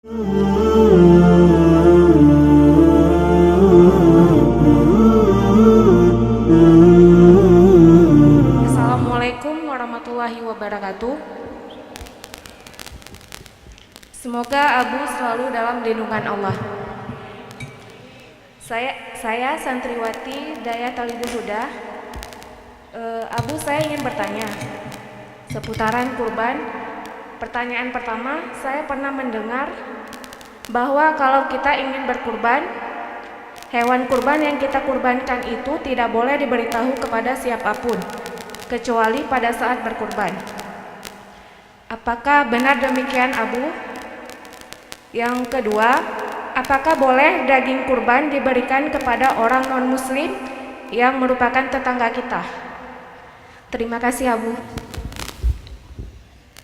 Assalamualaikum warahmatullahi wabarakatuh. Semoga Abu selalu dalam lindungan Allah. Saya santriwati Daya Talibul Huda. Abu, saya ingin bertanya seputaran kurban. Pertanyaan pertama, saya pernah mendengar bahwa kalau kita ingin berkurban, hewan kurban yang kita kurbankan itu tidak boleh diberitahu kepada siapapun, kecuali pada saat berkurban. Apakah benar demikian, Abu? Yang kedua, apakah boleh daging kurban diberikan kepada orang non-muslim yang merupakan tetangga kita? Terima kasih, Abu.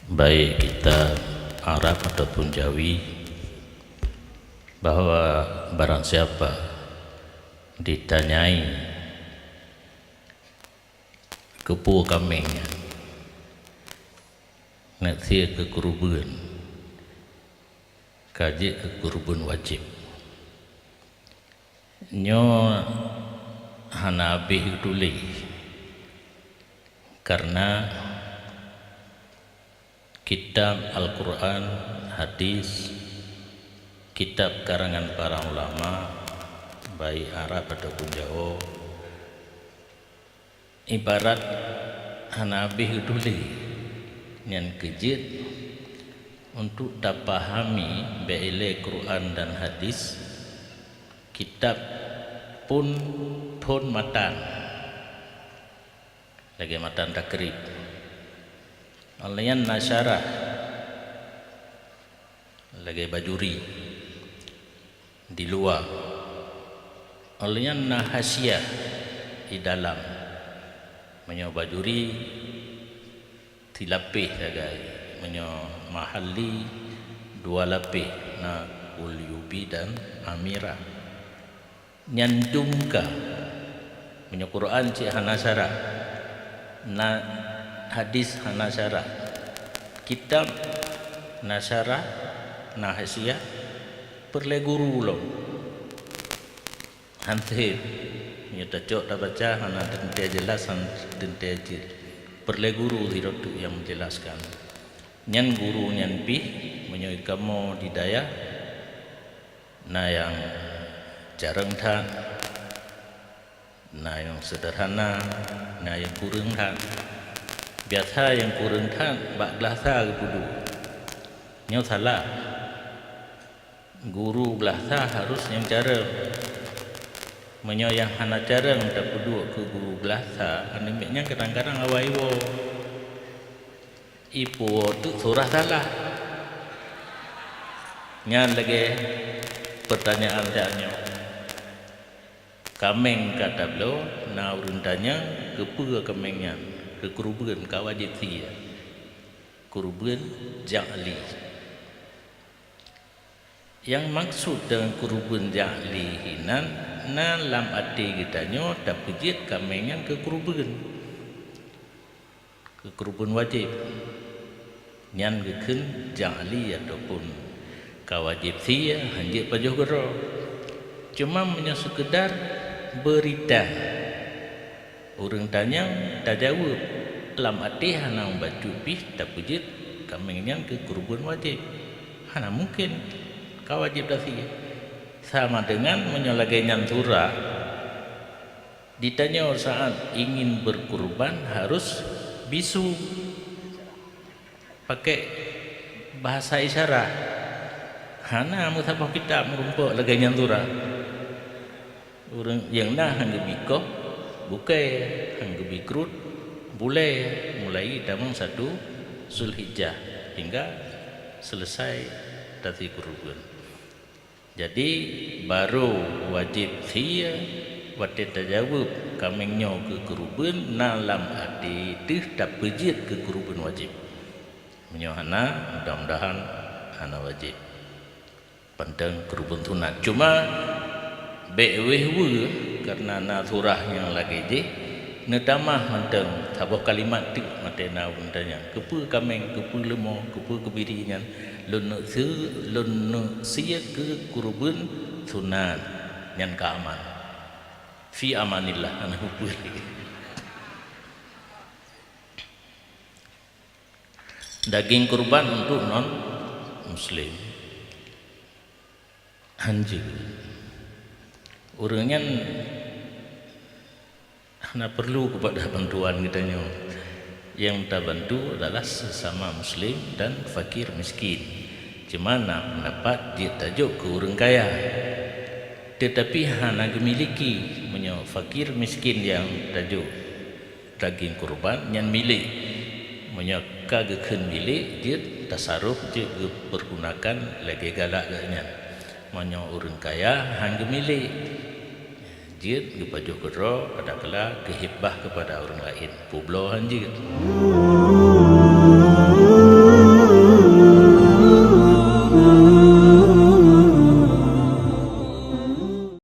Baik kita Arab ataupun Jawi, bahwa barang siapa ditanyai kepu kambingnya nak sia ke kurban, kaji ke kurban wajib nyo hana habis tulis, karena kitab Al-Quran, hadis, kitab karangan para ulama baik Arab ataupun Jawa, ibarat hana habis tulis yang kejit untuk dapahami beile Quran dan hadis. Kitab pun matan lagi matan takrib alayan nasyarah lagi bajuri di luar, alayan nahasiyah di dalam, menyo bajuri tilapih sagai, menyo mahalli dua lapih na ulyubi dan amirah nyandungka, menyo Quran cik hanasara na hadis hanasara, kitab nasara nahasiyah perle guru lo hantir nyata cok dah baca hana dente jelas dente jil perle guru tidak tu yang menjelaskan nyan guru nyan pi menyoi kamu di daya na yang jarang tan, na yang sederhana, na yang kurang tan. Biasa yang kurang tan bak belasa kudu nyo salah, guru belasa harus yang cara menyo yang hana jarang tak kudu ke guru belasa, animiknya kadang-kadang awaiwo ipo tu surah salah nyan lagi pertanyaan tanya kameng kata beliau na urun tanya kepa kamengnya ke kurban kawajib dia kurban ja'li. Yang maksud dengan kurban ja'li hinan na lam arti kitanya tak pejit kamengan ke kurban wajib nyan geken ja'li ataupun kawajib dia hanjit pajuh gero, cuma hanya sekedar berita orang tanya tak jawab lam arti hana membaca pih tak pujit kamengan ke kurban wajib, hana mungkin kawajib dah dia sama dengan menyolagainya surah ditanya saat ingin berkurban harus bisu pakai bahasa isyarat, hana musabah kita merumpuk lagainya surah orang yang nah hangga bikoh bukai hangga bikrut boleh mulai damang 1 Zulhijjah hingga selesai tadi kurban. Jadi baru wajib dia waktu terjawab kamingnya ke kurban na lam arti tih tak pejit ke kurban wajib menyohana mudah-mudahan hana wajib pandang kurban sunat, cuma bewehwe karena na surah yang lagi je netamah mandang tabuh kalimat tik matena undanya kepu kameng kepu lemo kepu kebirinya lun sia ke kurban sunat nyan ka aman fi amanillah anu hupul daging kurban untuk non muslim anjing orangnya nak perlu kepada bantuan katanya. Yang kita bantu adalah sesama muslim dan fakir miskin. Cuma nak mendapat dia tajuk ke orang kaya. Tetapi hana gemiliki menyo fakir miskin yang tajuk daging kurban yang milik. Menyo kageken milik dia tasaruf dia pergunakan lagi galaknya. Menyo orang kaya hang milik. Dia kepajuh kedua kadang-kadang kehibah kepada orang lain. Publo hanji gitu.